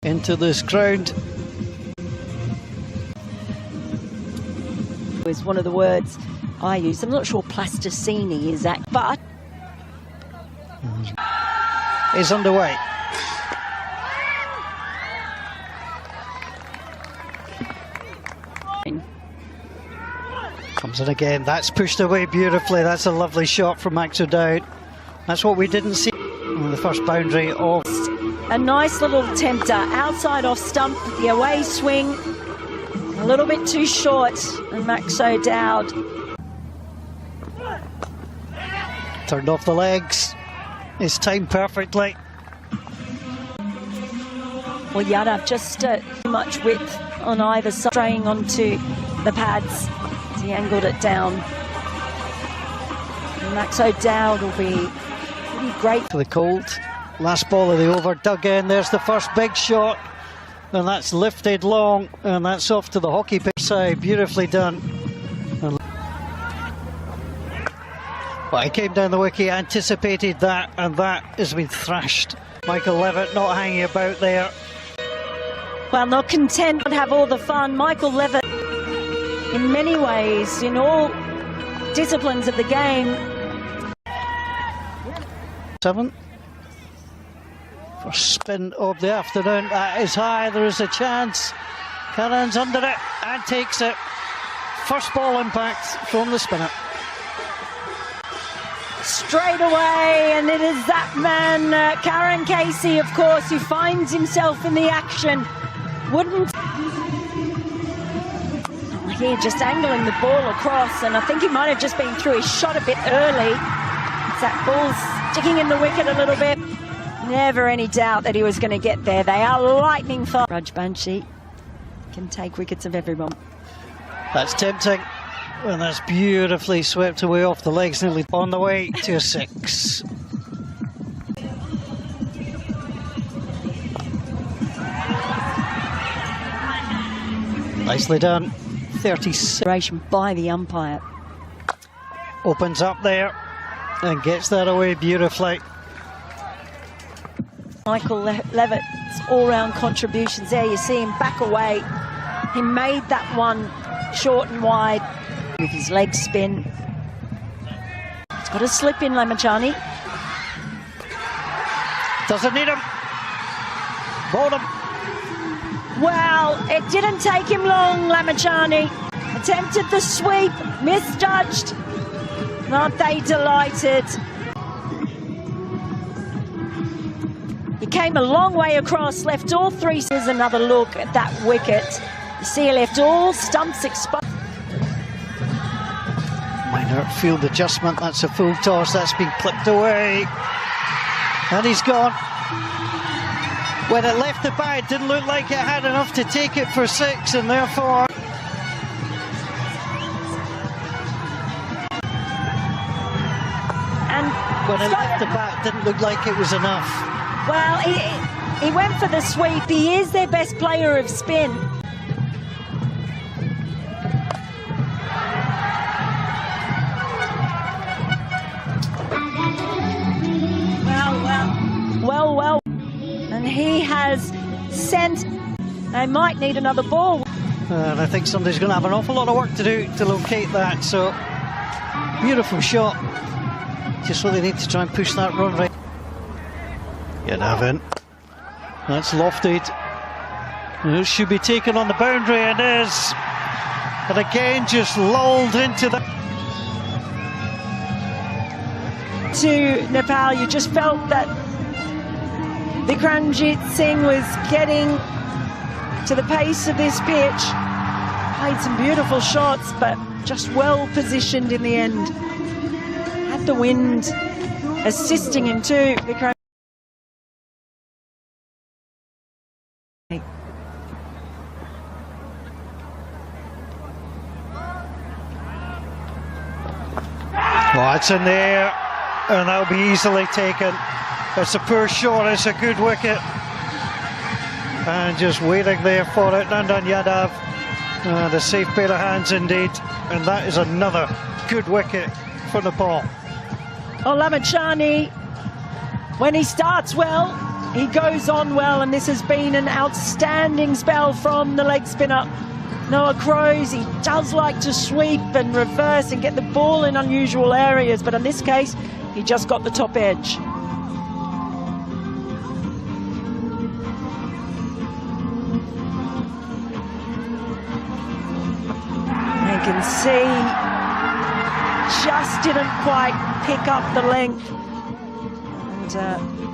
into this ground. Is one of the words I use. I'm not sure plasticine is that, but is underway. Comes in again. That's pushed away beautifully. That's a lovely shot from Max O'Dowd. That's what we didn't see on the first boundary of. A nice little tempter outside off stump, the away swing a little bit too short, and Max O'Dowd turned off the legs. It's timed perfectly. Well, Yadav just too much width on either side, straying onto the pads as he angled it down. And Max O'Dowd will be pretty great for the cold. Last ball of the over, dug in. There's the first big shot, and that's lifted long, and that's off to the hockey pitch side. Beautifully done. But he came down the wicket, anticipated that, and that has been thrashed. Michael Levitt not hanging about there. Well, not content to have all the fun. Michael Levitt, in many ways, in all disciplines of the game. 7. First spin of the afternoon. That is high. There is a chance. Karan's under it and takes it. First ball impact from the spinner. Straight away, and it is that man, Karan Casey, of course, who finds himself in the action. Wouldn't here just angling the ball across, and I think he might have just been through his shot a bit early. That ball's sticking in the wicket a little bit. Never any doubt that he was going to get there. They are lightning fast. Raj Banshee can take wickets of everyone. That's tempting, and that's beautifully swept away off the legs, nearly on the way to a 6. Nicely done. 36 by the umpire. Opens up there and gets that away beautifully. Michael Levitt's all-round contributions there. You see him back away. He made that one short and wide with his leg spin. It's got a slip in, Lamachani. Doesn't need him. Bowled him. Well, it didn't take him long, Lamachani. Attempted the sweep, misjudged. Aren't they delighted? He came a long way across, left all three. Here's another look at that wicket. You see he left all stumps exposed. Minor field adjustment, that's a full toss, that's been clipped away. And he's gone. When it left the bat, it didn't look like it had enough to take it for 6, and therefore... And when it left the bat, it didn't look like it was enough. Well, he went for the sweep. He is their best player of spin. Well. And he has sent... They might need another ball. And I think somebody's going to have an awful lot of work to do to locate that. So, beautiful shot. Just really need to try and push that run right. Yadav. That's lofted. And it should be taken on the boundary, and is. And again, just lulled into the... To Nepal, you just felt that Vikramjit Singh was getting to the pace of this pitch. Played some beautiful shots, but just well positioned in the end. Had the wind assisting him too. Vikram. Oh, it's in the air, and that'll be easily taken. It's a poor shot, it's a good wicket. And just waiting there for it, Nandan Yadav. The safe pair of hands indeed. And that is another good wicket for Nepal. Oh, Lamachani, when he starts well, He goes on well, and this has been an outstanding spell from the leg spinner. Noah Crows, he does like to sweep and reverse and get the ball in unusual areas, but in this case, he just got the top edge. You can see, just didn't quite pick up the length. And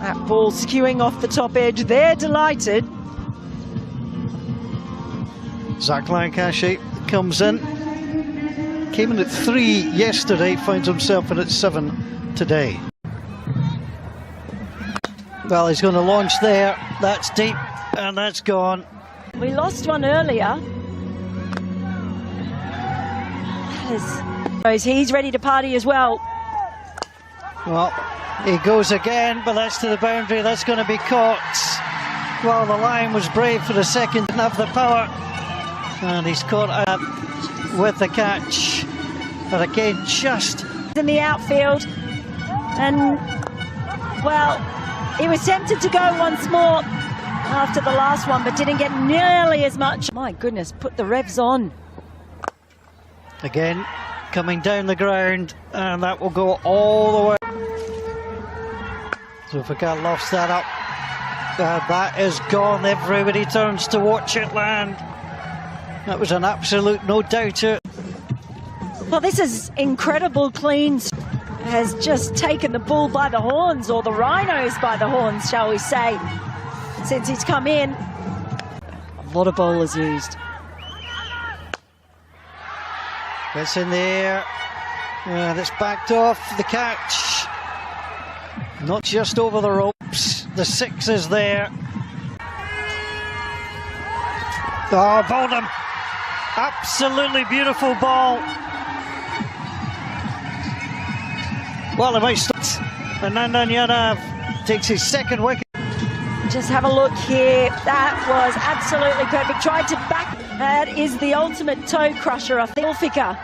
that ball skewing off the top edge. They're delighted. Zach Lancashire comes in. Came in at 3 yesterday, finds himself in at 7 today. Well, he's going to launch there. That's deep, and that's gone. We lost one earlier. He's ready to party as well. Well, he goes again, but that's to the boundary. That's going to be caught. Well, the line was brave for the second, didn't have the power. And he's caught up with the catch. But again, just in the outfield. And, well, he was tempted to go once more after the last one, but didn't get nearly as much. My goodness, put the revs on. Again, coming down the ground, and that will go all the way. So if we can't lofts that up, that is gone. Everybody turns to watch it land. That was an absolute no doubter. Well, this is incredible clean. Has just taken the bull by the horns, or the rhinos by the horns, shall we say, since he's come in. A lot of bowlers used. It's in the air, and it's backed off the catch. Not just over the ropes, the 6 is there. Oh, bowled him. Absolutely beautiful ball. Well, he might start. And Nandan Yadav takes his second wicket. Just have a look here. That was absolutely perfect. Tried to back. That is the ultimate toe crusher, a Thilfika.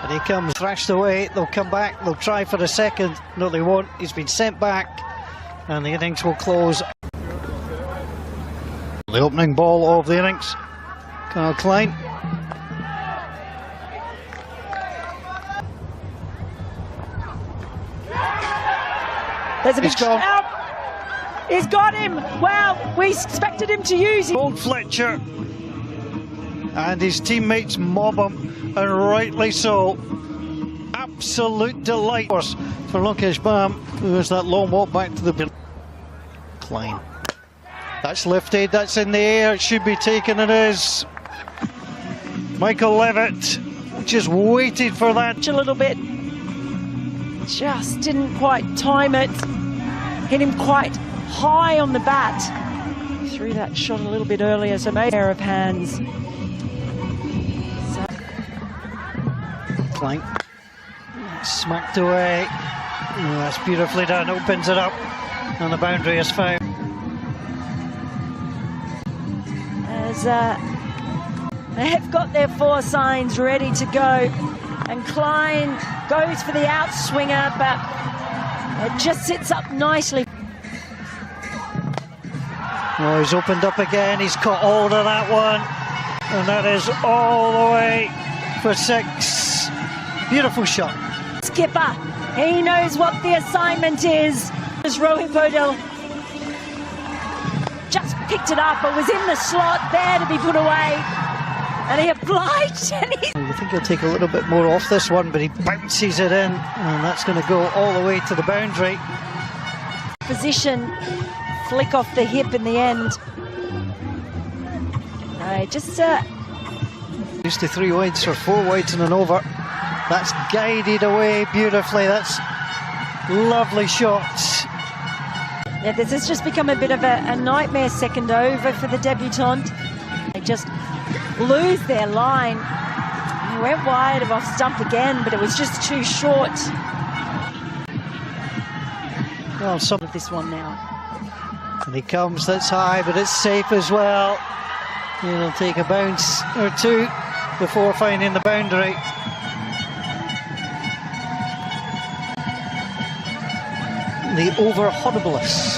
And he comes thrashed away. They'll come back. They'll try for the second. No, they won't. He's been sent back. And the innings will close. The opening ball of the innings. Carl Klein. There's a big shout. He's got him. Wow, we expected him to use it. Old Fletcher. And his teammates mob him, and rightly so. Absolute delight for Lokesh Bam, who has that long walk back to the Klein. That's lifted, that's in the air, it should be taken, it is. Michael Levitt just waited for that. A little bit. Just didn't quite time it. Hit him quite high on the bat. Threw that shot a little bit earlier, so made a pair of hands. So. Klein. Smacked away. Oh, that's beautifully done, opens it up, and the boundary is found. As they've got their 4 signs ready to go, and Klein goes for the outswinger, but it just sits up nicely. Oh, he's opened up again, he's caught hold of that one, and that is all the way for 6. Beautiful shot. Skipper, he knows what the assignment is. As Rohit Bodel just picked it up, but was in the slot there to be put away, and he obliged. And I think he'll take a little bit more off this one, but he bounces it in, and that's going to go all the way to the boundary. Position, flick off the hip in the end. No, just used to 3 wides or 4 wides and an over. That's guided away beautifully. That's lovely shots. Yeah, this has just become a bit of a nightmare second over for the debutant. They just lose their line. He went wide of off stump again, but it was just too short. Well, some of this one now. And he comes, that's high, but it's safe as well. He'll take a bounce or 2 before finding the boundary. The over Horribilis.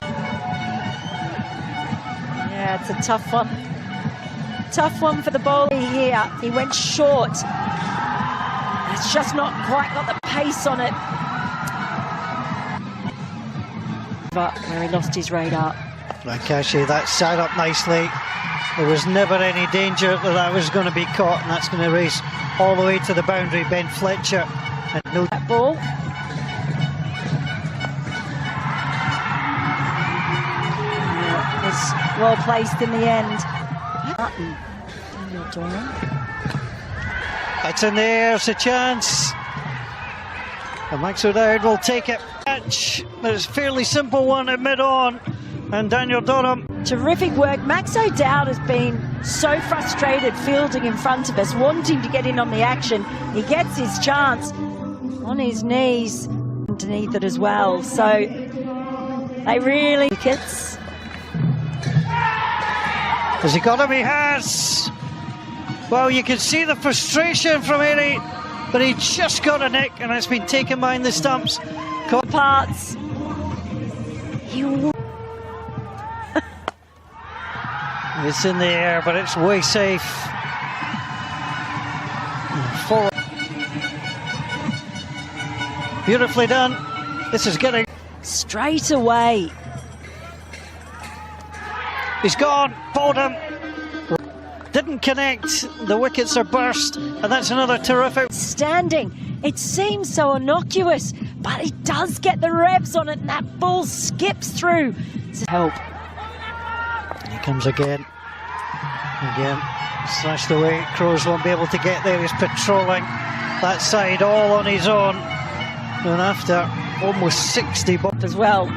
That's a tough one. Tough one for the bowler here. He went short. It's just not quite got the pace on it. But where he lost his radar. Rakashi, that sat up nicely. There was never any danger that was going to be caught, and that's going to race all the way to the boundary. Ben Fletcher. And no that ball. Yeah, was well placed in the end. It's in there, it's a chance. And Max O'Dowd will take it. Catch. It's a fairly simple one at mid-on. And Daniel Durham. Terrific work. Max O'Dowd has been so frustrated fielding in front of us, wanting to get in on the action. He gets his chance on his knees underneath it as well. So they really wickets. Has he got him? He has. Well, you can see the frustration from Eddie, but he just got a nick, and it's been taken behind the stumps. Parts. It's in the air, but it's way safe. Forward. Beautifully done. This is getting straight away. He's gone. Bowled him. Didn't connect. The wickets are burst, and that's another terrific. Standing. It seems so innocuous, but he does get the revs on it, and that ball skips through to help. He comes again. Again. Slashed away. Crows won't be able to get there. He's patrolling that side all on his own. And after almost 60 balls as well.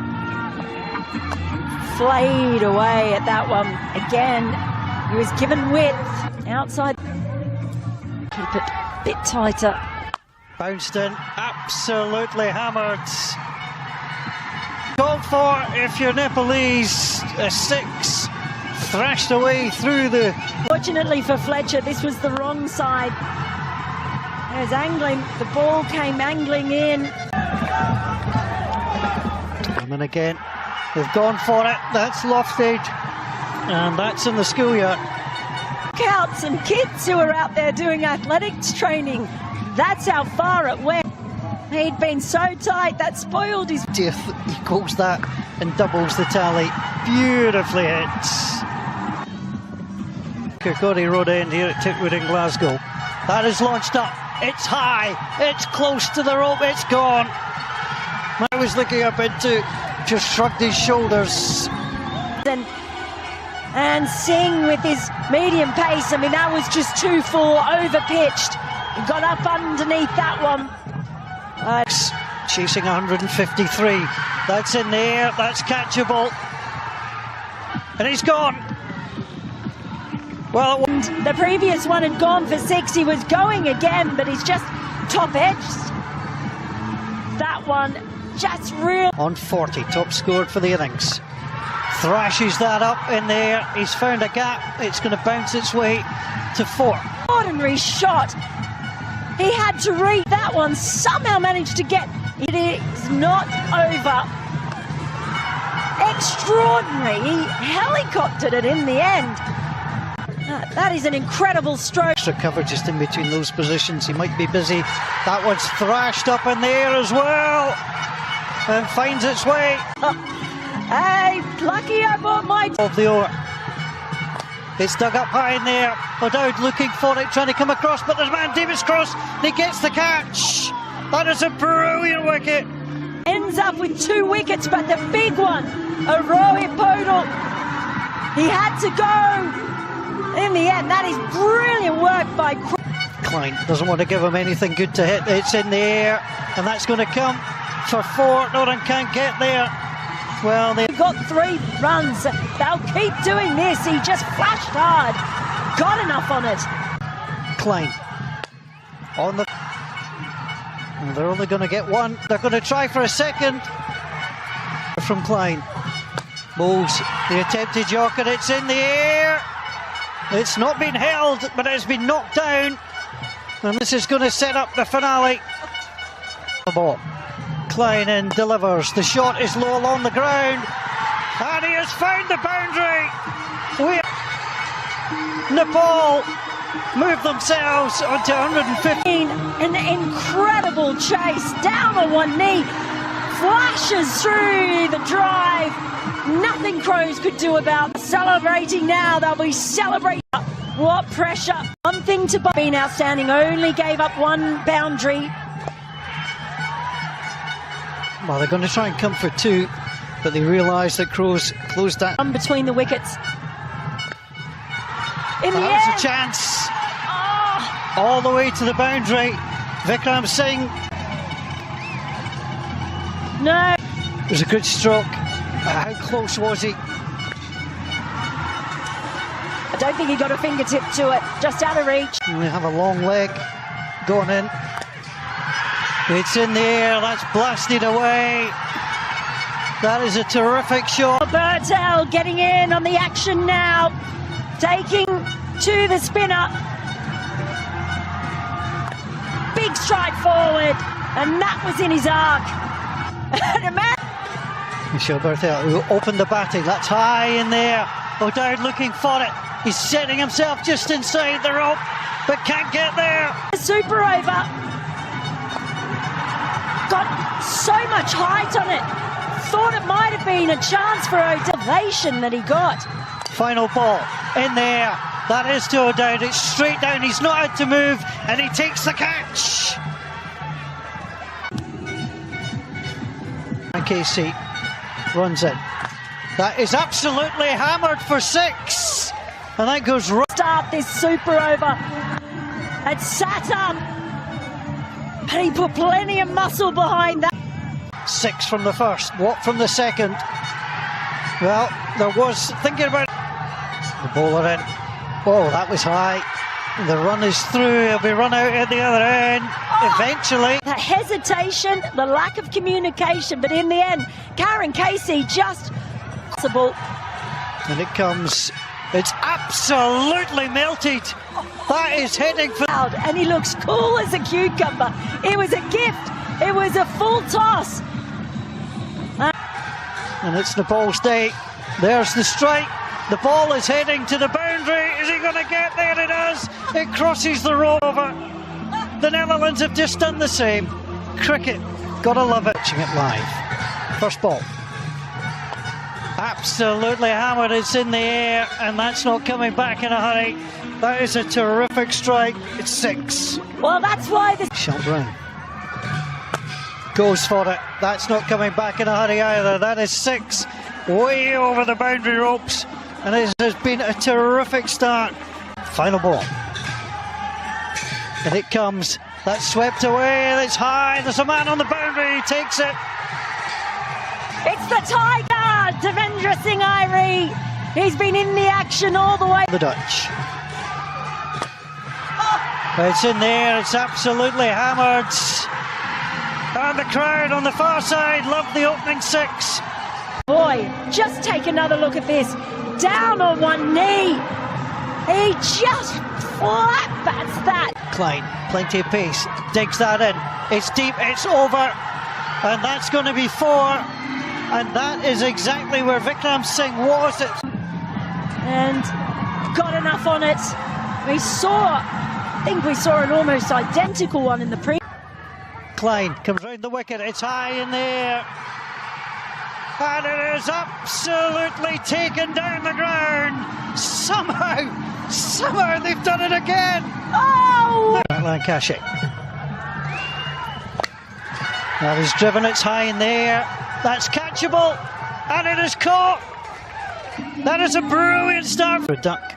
Flayed away at that one. Again, he was given width. Outside. Keep it a bit tighter. Bounced in. Absolutely hammered. Called for, if you're Nepalese, a 6. Thrashed away through the... Fortunately for Fletcher, this was the wrong side. There's angling. The ball came angling in. And then again, they've gone for it. That's lofted. And that's in the schoolyard. Scouts and kids who are out there doing athletics training. That's how far it went. He'd been so tight, that spoiled his... He equals that and doubles the tally. Beautifully hit. Kirkcaldy Road End here at Titwood in Glasgow. That is launched up. It's high. It's close to the rope. It's gone. I was looking up into, just shrugged his shoulders. And Singh with his medium pace. I mean, that was just too full, over-pitched. He got up underneath that one. Chasing 153. That's in the air. That's catchable. And he's gone. Well, the previous one had gone for 6. He was going again, but he's just top-edged. That one just real. On 40, top scored for the innings. Thrashes that up in the air. He's found a gap. It's going to bounce its way to 4. Ordinary shot. He had to read that one. Somehow managed to get. It is not over. Extraordinary. He helicoptered it in the end. That is an incredible stroke. Extra cover just in between those positions. He might be busy. That one's thrashed up in the air as well. And finds its way. Hey, lucky I bought my... Of the over. It's dug up high in there. O'Dowd looking for it, trying to come across, but there's man Davis Cross. He gets the catch. That is a brilliant wicket. Ends up with 2 wickets, but the big one, a Rohit Podal. He had to go. In the end, that is brilliant work by Klein. Doesn't want to give him anything good to hit. It's in the air, and that's going to come for 4. Noran can't get there. Well, they got 3 runs. They'll keep doing this. He just flashed hard. Got enough on it. Klein on the... And they're only going to get 1. They're going to try for a second. From Klein. Bowles, the attempted Yorker. It's in the air. It's not been held, but it's been knocked down. And this is going to set up the finale. The ball. Klein in delivers. The shot is low along the ground. And he has found the boundary. Nepal move themselves onto 115. An incredible chase, down on one knee, flashes through the drive. Nothing Crows could do about it. Celebrating now, they'll be celebrating. What pressure. One thing to been outstanding, only gave up one boundary. Well, they're going to try and come for two, but they realise that Crows closed that. Between the wickets. In the That was end. a chance. Oh, All the way to the boundary. Vikram Singh. no. It was a good stroke. How close was he? I don't think he got a fingertip to it. Just out of reach. We have a long leg going in. It's in the air. That's blasted away. That is a terrific shot. Bertel getting in on the action now. Taking to the spinner. Big stride forward. And that was in his arc. And a man. Michel Bertel, who opened the batting. That's high in there. O'Dowd looking for it. He's setting himself just inside the rope, but can't get there. Super over. Got so much height on it. Thought it might have been a chance for O'Dowd that he got. Final ball in there. That is to O'Dowd. It's straight down. He's not had to move, and he takes the catch. And Casey runs in. That is absolutely hammered for six. And that goes right. Start this super over. And sat up. And he put plenty of muscle behind that. Six from the first. What from the second? Well, there was thinking about the bowler in. Oh, that was high. The run is through. He'll be run out at the other end. Eventually. The hesitation, the lack of communication, but in the end, Karen Casey just possible. And it comes. It's absolutely melted. That is heading for. And he looks cool as a cucumber. It was a gift. It was a full toss. And it's Nepal's day. There's the strike. The ball is heading to the boundary. Is he going to get there? It does. It crosses the rope over. The Netherlands have just done the same. Cricket, gotta love it. Watching it live. First ball. Absolutely hammered. It's in the air, and that's not coming back in a hurry. That is a terrific strike. It's six. Well, that's why the Sean Brown goes for it. That's not coming back in a hurry either. That is six. Way over the boundary ropes. And it has been a terrific start. Final ball. And it comes. That's swept away. It's high. There's a man on the boundary. He takes it. It's the Tiger, Devendra Singh Irie. He's been in the action all the way. The Dutch. It's in there. It's absolutely hammered. And the crowd on the far side love the opening six. Boy, just take another look at this. Down on one knee. He just flat bats that. Klein, plenty of pace, digs that in. It's deep, it's over. And that's going to be four. And that is exactly where Vikram Singh was. And got enough on it. I think we saw an almost identical one in the pre. Klein comes round the wicket. It's high in the air. And it is absolutely taken down the ground. Somehow they've done it again. Oh! Lancashire. That is driven. It's high in the air. That's catchable. And it is caught. That is a brilliant start for a duck.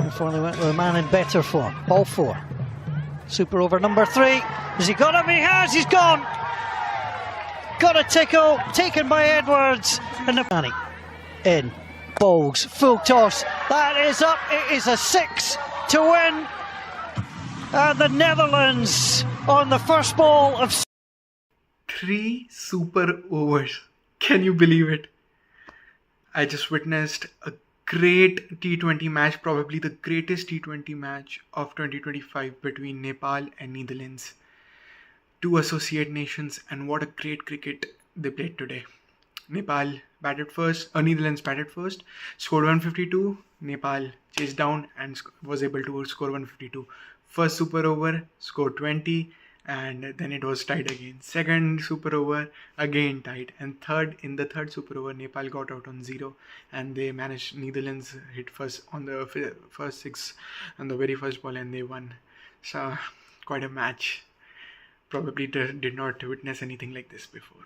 Before they went with a man in better form. Ball four. Super over number three. Has he got him? He has. He's gone. Got a tickle. Taken by Edwards. And the money in. Bowls. Full toss. That is up. It is a six to win. And the Netherlands on the first ball of 3 super overs. Can you believe it? I just witnessed a great T20 match, probably the greatest T20 match of 2025 between Nepal and Netherlands. Two associate nations, and what a great cricket they played today. Nepal batted first, Netherlands batted first, scored 152. Nepal chased down and was able to score 152. First super over, scored 20, and then it was tied again. Second super over, again tied, and in the third super over, Nepal got out on 0, and they managed. Netherlands hit first on the first 6 on the very first ball, and they won. So quite a match. Probably did not witness anything like this before.